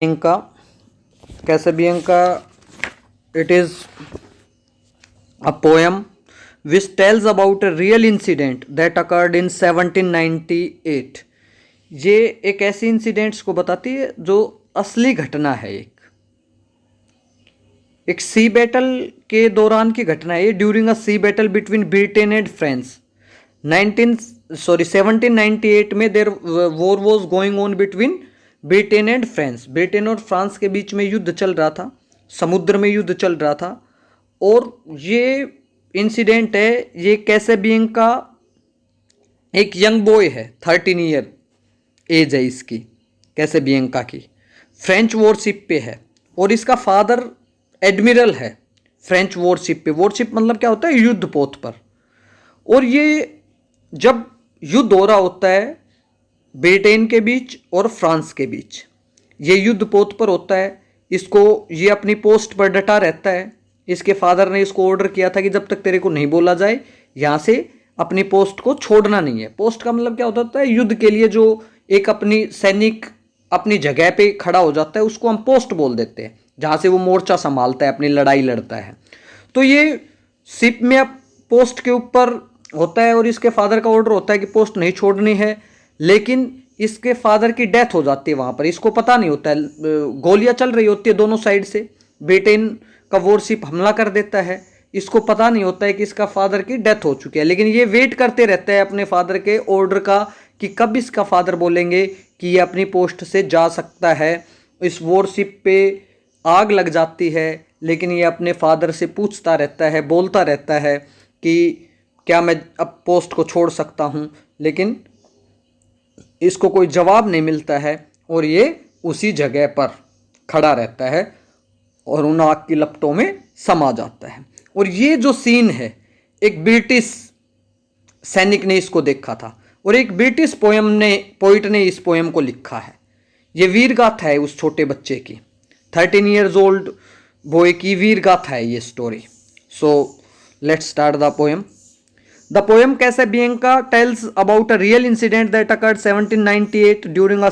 Bianca, Casabianca, it is a poem which tells about a real incident that occurred in 1798. ये एक ऐसी incidents को बताती है जो असली घटना है। एक सी बैटल के दौरान की घटना है। During a sea battle between Britain and France 1798 में there war was going on between Britain and France. Britain और फ्रांस के बीच में युद्ध चल रहा था, समुद्र में युद्ध चल रहा था। और ये इंसिडेंट है, ये कैसेबियन का एक यंग बॉय है, 13 ईयर एज है इसकी, कैसेबियंका की। फ्रेंच वॉरशिप पे है और इसका फादर एडमिरल है फ्रेंच वॉरशिप पे। वॉरशिप मतलब क्या होता है? युद्ध पोत पर। और ये जब युद्ध हो रहा होता है ब्रिटेन के बीच और फ्रांस के बीच, ये युद्ध पोत पर होता है। इसको ये अपनी पोस्ट पर डटा रहता है। इसके फादर ने इसको ऑर्डर किया था कि जब तक तेरे को नहीं बोला जाए यहाँ से अपनी पोस्ट को छोड़ना नहीं है। पोस्ट का मतलब क्या होता है? युद्ध के लिए जो एक अपनी सैनिक अपनी जगह पे खड़ा हो जाता है उसको हम पोस्ट बोल देते हैं, जहाँ से वो मोर्चा संभालता है, अपनी लड़ाई लड़ता है। तो ये शिप में अब पोस्ट के ऊपर होता है और इसके फादर का ऑर्डर होता है कि पोस्ट नहीं छोड़नी है। लेकिन इसके फादर की डेथ हो जाती है वहाँ पर। इसको पता नहीं होता है, गोलियाँ चल रही होती है दोनों साइड से, ब्रिटेन का वॉरशिप हमला कर देता है। इसको पता नहीं होता है कि इसका फादर की डेथ हो चुकी है। लेकिन ये वेट करते रहता है अपने फादर के ऑर्डर का कि कब इसका फादर बोलेंगे कि ये अपनी पोस्ट से जा सकता है। इस वॉरशिप पे आग लग जाती है, लेकिन ये अपने फादर से पूछता रहता है, बोलता रहता है कि क्या मैं अब पोस्ट को छोड़ सकता हूँ। लेकिन इसको कोई जवाब नहीं मिलता है और ये उसी जगह पर खड़ा रहता है और उन आग की लपटों में समा जाता है। और ये जो सीन है, एक ब्रिटिश सैनिक ने इसको देखा था और एक ब्रिटिश पोइट ने इस पोएम को लिखा है। ये वीर गाथा है उस छोटे बच्चे की, 13 ईयर्स ओल्ड बॉय की वीर गाथा है ये story. So let's start the poem. The poem Casabianca tells about a real incident that occurred 1798 during a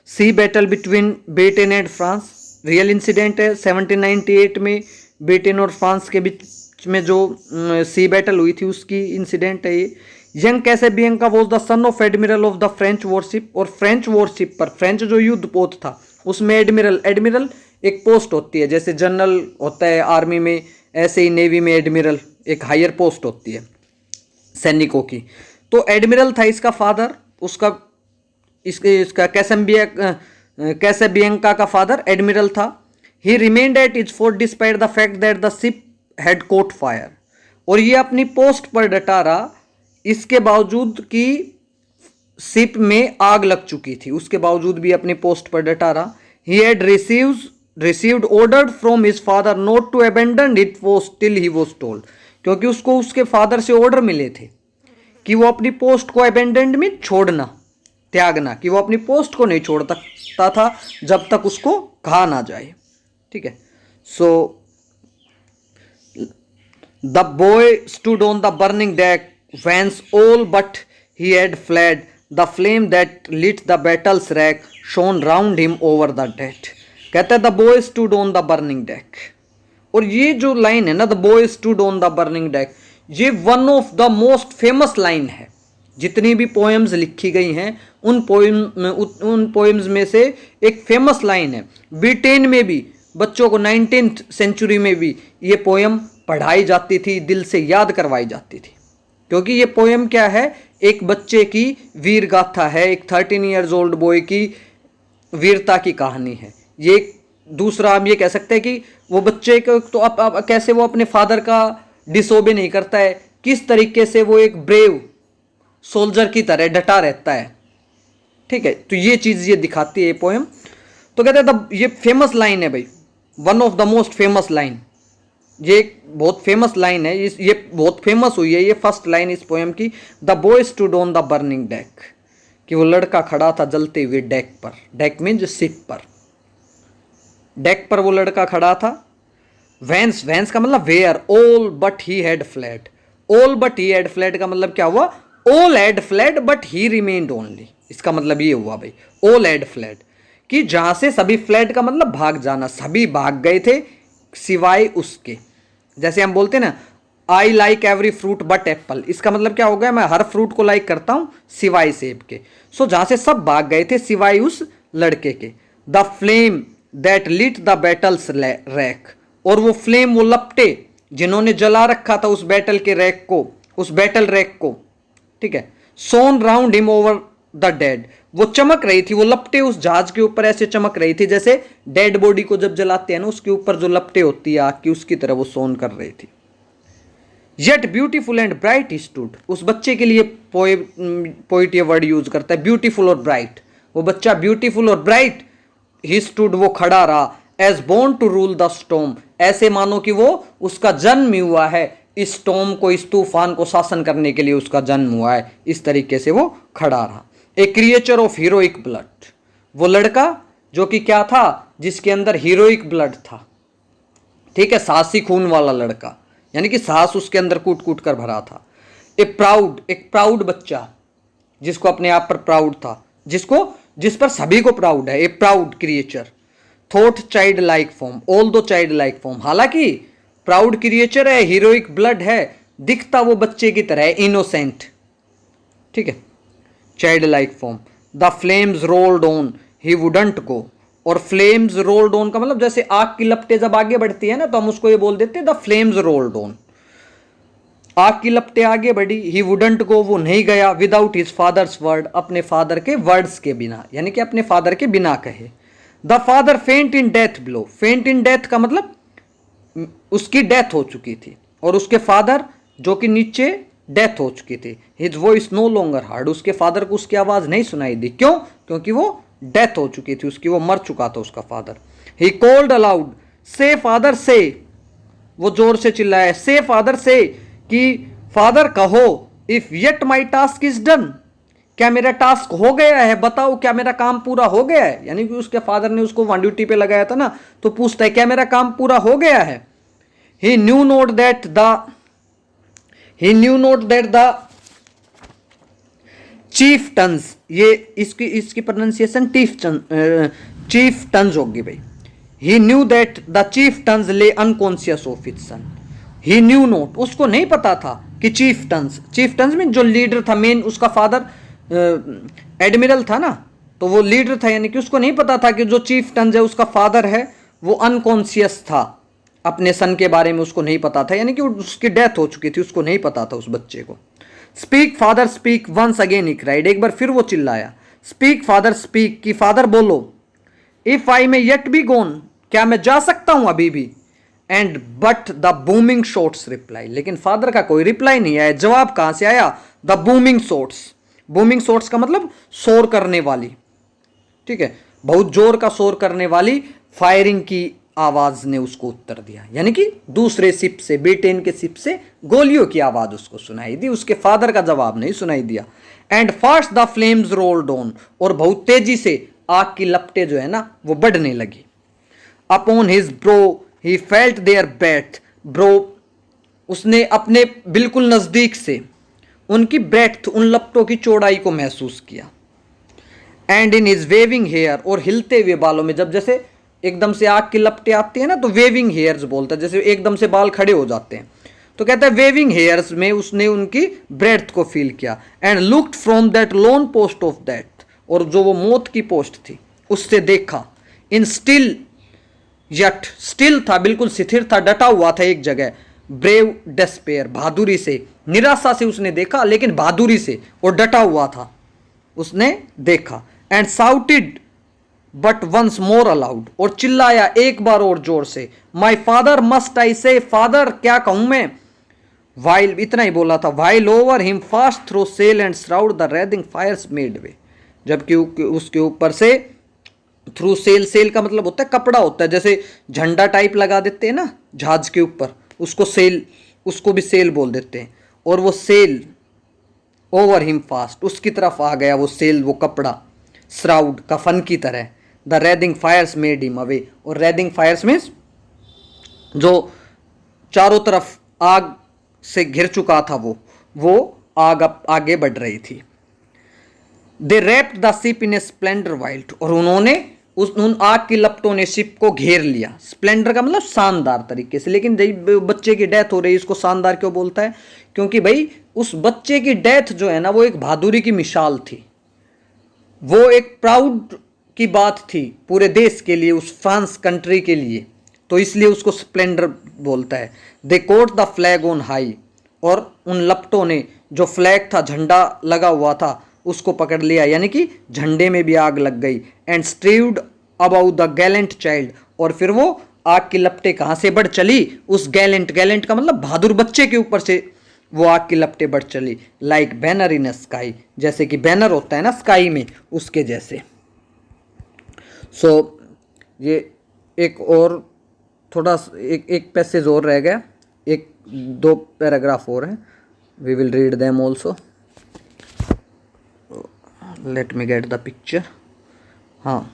sea battle between Britain and France. Real incident है 1798 में ब्रिटेन और फ्रांस के बीच में जो सी बैटल हुई थी उसकी इंसिडेंट है ये। Young Casabianca was the son of admiral of the French warship. और फ्रेंच वॉरशिप पर, फ्रेंच जो युद्ध पोत था उसमें एडमिरल एक पोस्ट होती है, जैसे जनरल होता है आर्मी में, ऐसे ही नेवी में एडमिरल एक हायर पोस्ट होती है सैनिकों की। तो एडमिरल था इसका फादर, उसका इसका कैसेबियंका का फादर एडमिरल था। He remained at his fort despite the fact that the ship had caught fire. और ये अपनी पोस्ट पर डटा रहा इसके बावजूद कि शिप में आग लग चुकी थी, उसके बावजूद भी अपनी पोस्ट पर डटा रहा। He had received order from his father not to abandon it post till he was told. क्योंकि उसको उसके फादर से ऑर्डर मिले थे कि वो अपनी पोस्ट को अबेंडेंड में छोड़ना, त्यागना, कि वो अपनी पोस्ट को नहीं छोड़ सकता था जब तक उसको कहा ना जाए। ठीक है। So the boy stood on the burning deck whence all but he had fled. The flame that lit the battle's wreck shone round him over the dead. कहता है the boy stood on the burning deck. और ये जो line है ना, the boy stood on the burning deck, ये one of the most famous line है। जितनी भी पोएम्स लिखी गई हैं उन पोएम्स में से एक फेमस लाइन है। ब्रिटेन में भी बच्चों को 19th सेंचुरी में भी ये पोएम पढ़ाई जाती थी, दिल से याद करवाई जाती थी। क्योंकि ये पोएम क्या है? एक बच्चे की वीर गाथा है, एक 13 ईयर्स ओल्ड बॉय की वीरता की कहानी है। ये दूसरा हम ये कह सकते हैं कि वो बच्चे को तो अब कैसे वो अपने फादर का डिसोबे नहीं करता है, किस तरीके से वो एक ब्रेव सोल्जर की तरह डटा रहता है। ठीक है, तो ये चीज़ ये दिखाती है ये पोएम। तो कहते हैं ये फेमस लाइन है भाई, one of the most famous line. ये एक बहुत फेमस लाइन है, ये बहुत फेमस हुई है ये फर्स्ट लाइन इस पोएम की। The boy stood on the burning deck, कि वो लड़का खड़ा था जलते हुए डेक पर। डेक मीन्स शिप पर, डेक पर वो लड़का खड़ा था। वैंस का मतलब where, all but he had fled. All but he had fled का मतलब क्या हुआ? All had fled but he remained only. इसका मतलब ये हुआ भाई, ऑल हैड फ्लेड, कि जहां से सभी फ्लेड का मतलब भाग जाना, सभी भाग गए थे सिवाय उसके। जैसे हम बोलते हैं ना, I like every fruit but Apple, इसका मतलब क्या हो गया, मैं हर फ्रूट को लाइक करता हूं सिवाय सेब के। सो जहां से सब भाग गए थे सिवाय उस लड़के के। The flame that lit the battle's wreck, और वो फ्लेम, वो लपटे जिन्होंने जला रखा था उस बैटल के रैक को, उस बैटल रैक को, ठीक है, shone round him over the dead, वो चमक रही थी, वो लपटे उस जहाज के ऊपर ऐसे चमक रही थी जैसे डेड बॉडी को जब जलाते हैं ना उसके ऊपर जो लपटे होती है आग की, उसकी तरह वो सोन कर रही थी। Yet beautiful and bright he stood, उस बच्चे के लिए पोइट ये वर्ड यूज करता है, ब्यूटीफुल और ब्राइट, वो बच्चा ब्यूटीफुल और ब्राइट, ही स्टूड, वो खड़ा रहा, as born to rule the storm, ऐसे मानो कि वो उसका जन्म ही हुआ है, इस स्टॉर्म को, इस तूफान को शासन करने के लिए उसका जन्म हुआ है, इस तरीके से वो खड़ा रहा। ए क्रिएचर ऑफ हीरोइक ब्लड, वो लड़का जो कि क्या था, जिसके अंदर हीरोइक ब्लड था, ठीक है, साहसी खून वाला लड़का, यानी कि साहस उसके अंदर कूट कूट कर भरा था। एक प्राउड बच्चा जिसको अपने आप पर प्राउड था, जिस पर सभी को प्राउड है, ए proud creature, thought child like form, all दो चाइल्ड लाइक फॉर्म, हालांकि प्राउड क्रिएचर है, हीरोइक ब्लड है, दिखता वो बच्चे की तरह है, इनोसेंट, ठीक है, child like form. The flames rolled on he wouldn't go, और फ्लेम्स रोल्ड ऑन का मतलब जैसे आग की लपटें जब आगे बढ़ती है ना तो हम उसको ये बोल देते हैं द फ्लेम्स रोल्ड ऑन, आग की लपटें आगे बढ़ी, ही वुडंट गो, वो नहीं गया, विदाउट हिज फादर्स वर्ड, अपने फादर के वर्ड्स के बिना, यानी कि अपने फादर के बिना कहे। द फादर फेंट इन डेथ बिलो, फेंट इन डेथ का मतलब उसकी डेथ हो चुकी थी, और उसके फादर जो कि नीचे डेथ हो चुकी थी, his voice no longer heard, उसके फादर को उसकी आवाज नहीं सुनाई दी, क्यों, क्योंकि वो डेथ हो चुकी थी उसकी, वो मर चुका था उसका फादर। ही कॉल्ड अलाउड, से फादर से, वो जोर से चिल्लाया, से फादर से, कि फादर कहो, if yet my task is done, क्या मेरा टास्क हो गया है, बताओ क्या मेरा काम पूरा हो गया है, यानी कि उसके फादर ने उसको वहां ड्यूटी पे लगाया था ना, तो पूछता है क्या मेरा काम पूरा हो गया है। He knew not that the chieftain, ये इसकी प्रोनाउंसिएशन चीफ टन्स होगी भाई। He knew that the chieftain lay unconscious of its son, he knew not, उसको नहीं पता था कि चीफ टन्स में जो लीडर था, मेन उसका फादर एडमिरल था ना, तो वो लीडर था, यानी कि उसको नहीं पता था कि जो चीफ टन्स है उसका फादर है वो अनकॉन्शियस था, अपने सन के बारे में उसको नहीं पता था, यानी कि उसकी डेथ हो चुकी थी, उसको नहीं पता था उस बच्चे को। Speak father speak once again he cried, एक बार फिर वो चिल्लाया, स्पीक फादर स्पीक, कि फादर बोलो, if I may yet be gone, क्या मैं जा सकता हूं अभी भी, and but the booming shots reply, लेकिन फादर का कोई रिप्लाई नहीं आया, जवाब कहां से आया, द बूमिंग शॉट्स का मतलब शोर करने वाली, ठीक है, बहुत जोर का शोर करने वाली फायरिंग की आवाज ने उसको उत्तर दिया, यानी कि दूसरे शिप से, ब्रिटेन के शिप से गोलियों की आवाज उसको सुनाई दी, उसके फादर का जवाब नहीं सुनाई दिया। And fast the flames rolled on, और बहुत तेजी से आग की लपटें जो है ना वो बढ़ने लगी। Upon his brow he felt their breath, brow, उसने अपने बिल्कुल नजदीक से उनकी ब्रेथ, उन लपटों की चौड़ाई को महसूस किया। And in his waving hair, और हिलते हुए बालों में, जब जैसे एकदम से आग की लपटें आती है ना तो वेविंग हेयर्स बोलता है, जैसे एकदम से बाल खड़े हो जाते हैं, तो कहता है वेविंग हेयर्स में उसने उनकी ब्रेथ को फील किया। And looked from that loan post of death, और जो वो मौत की पोस्ट थी उससे देखा। इन स्टिल, यट स्टिल था, बिल्कुल स्थिर था, डटा हुआ था एक जगह। ब्रेव डेस्पेयर, बहादुरी से, निराशा से उसने देखा लेकिन बहादुरी से, और डटा हुआ था, उसने देखा। And shouted but once more aloud, और चिल्लाया एक बार और जोर से, माई फादर मस्ट आई से, फादर क्या कहूं मैं, वाइल, इतना ही बोला था, while over him fast through sail and shroud the wreathing fires made way, जबकि उसके ऊपर से थ्रू सेल, सेल का मतलब होता है कपड़ा होता है, जैसे झंडा टाइप लगा देते हैं ना जहाज के ऊपर, उसको सेल, उसको भी सेल बोल देते हैं, और वो सेल ओवर हिम फास्ट, उसकी तरफ आ गया वो सेल, वो कपड़ा, श्राउड कफन की तरह। The wreathing fires made him away, और रेदिंग फायर्स मीन्स जो चारों तरफ आग से घिर चुका था वो आग आगे बढ़ रही थी। They wrapped the ship in a splendour wild, और उन्होंने उन आग की लपटों ने शिप को घेर लिया। स्प्लेंडर का मतलब शानदार तरीके से। लेकिन बच्चे की डेथ हो रही है, इसको शानदार क्यों बोलता है? क्योंकि भाई उस बच्चे की डेथ जो है ना, वो एक बहादुरी की मिसाल थी, वो एक प्राउड की बात थी पूरे देश के लिए, उस फ्रांस कंट्री के लिए, तो इसलिए उसको स्प्लेंडर बोलता है। They caught the flag on high, और उन लपटों ने जो फ्लैग था, झंडा लगा हुआ था, उसको पकड़ लिया, यानी कि झंडे में भी आग लग गई। And streamed about the gallant child, और फिर वो आग की लपटें कहाँ से बढ़ चली? उस गैलेंट का मतलब बहादुर बच्चे के ऊपर से वो आग की लपटें बढ़ चली। लाइक बैनर इन स्काई, जैसे कि बैनर होता है ना स्काई में, उसके जैसे। सो ये एक और थोड़ा एक पैसेज और रह गया, एक दो पैराग्राफ और हैं, we will read them also. Let me get the picture. हाँ,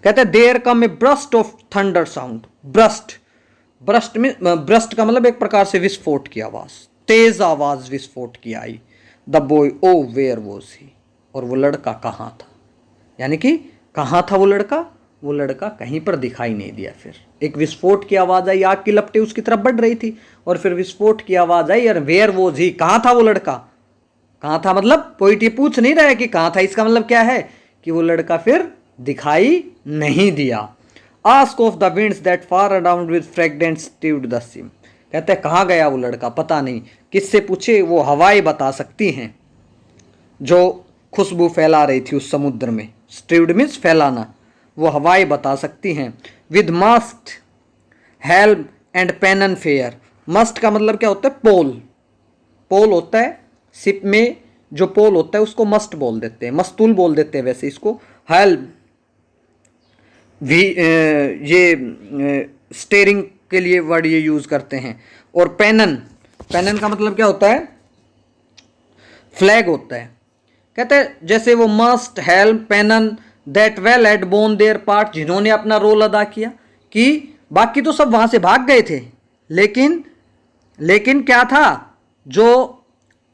कहते हैं there come a burst of thunder sound. Burst में, ब्रस्ट का मतलब एक प्रकार से विस्फोट की आवाज, तेज आवाज विस्फोट की आई। The boy oh where was he, और वो लड़का कहाँ था? यानी कि कहाँ था वो लड़का? वो लड़का कहीं पर दिखाई नहीं दिया। फिर एक विस्फोट की आवाज आई, आग की लपटें उसकी तरफ बढ़ रही थी, और फिर विस्फोट की आवाज आई, और वेयर वॉज ही, कहाँ था वो लड़का? कहाँ था मतलब पोइट ये पूछ नहीं रहा है कि कहाँ था, इसका मतलब क्या है कि वो लड़का फिर दिखाई नहीं दिया। Ask of the winds that far around with fragments strewed the sea. कहते हैं कहाँ गया वो लड़का, पता नहीं। किससे पूछे? वो हवाएं बता सकती हैं जो खुशबू फैला रही थी उस समुद्र में। स्टीव्ड मीन्स फैलाना, वो हवाएं बता सकती हैं। With mast helm and pennon fair. Mast का मतलब क्या होता है? पोल। पोल होता है शिप में, जो पोल होता है उसको मस्ट बोल देते हैं, मस्तूल बोल देते हैं वैसे इसको। हेल्म भी ये स्टेयरिंग के लिए वर्ड ये यूज करते हैं। और पेनन, पेनन का मतलब क्या होता है? फ्लैग होता है। कहते हैं जैसे वो mast helm pennon that well had borne their part, जिन्होंने अपना रोल अदा किया, कि बाकी तो सब वहां से भाग गए थे, लेकिन क्या था? जो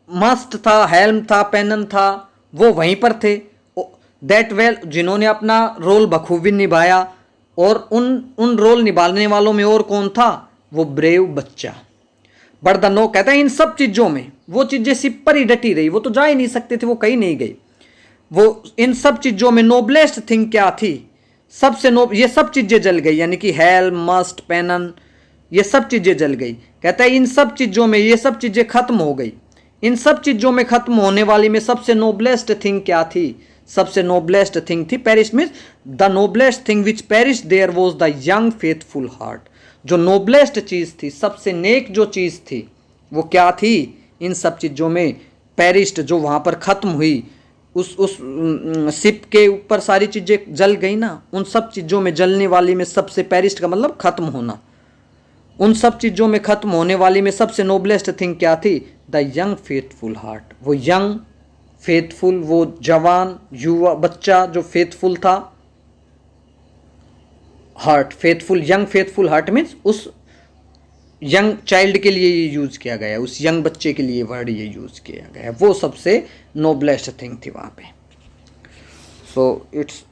मस्ट था, हेल्म था, पेनन था, वो वहीं पर थे। दैट वेल, जिन्होंने अपना रोल बखूबी निभाया। और उन रोल निभाने वालों में और कौन था? वो ब्रेव बच्चा। बट द नो, कहते हैं इन सब चीजों में वो चीजें शिप पर ही डटी रही, वो तो जा ही नहीं सकते थे, वो कहीं नहीं गई। वो इन सब चीजों में नोबलेस्ट थिंग क्या थी? सबसे ये सब चीजें जल गई, यानी कि हेल्म, मस्ट, पेनन, ये सब चीजें जल गई। कहता है इन सब चीजों में ये सब चीजें खत्म हो गई। इन सब चीजों में खत्म होने वाली में सबसे नोबलेस्ट थिंग क्या थी? सबसे नोबलेस्ट थिंग थी perish means the noblest thing which perish there was the young faithful heart. जो नोबलेस्ट चीज थी, सबसे नेक जो चीज थी, वो क्या थी? इन सब चीजों में पेरिस्ट, जो वहां पर खत्म हुई, उस शिप के ऊपर सारी चीजें जल गई ना, उन सब चीजों में जलने वाली में सबसे, पेरिस्ट का मतलब खत्म होना, उन सब चीजों में खत्म होने वाली में सबसे नोबलेस्ट थिंग क्या थी? The young faithful heart. वो यंग फेथफुल, वो जवान युवा बच्चा जो फेथफुल था, heart faithful, young faithful heart means उस यंग चाइल्ड के लिए ये यूज किया गया, उस यंग बच्चे के लिए वर्ड ये यूज किया गया, वो सबसे नोबलेस्ट थिंग थी वहां पे। So it's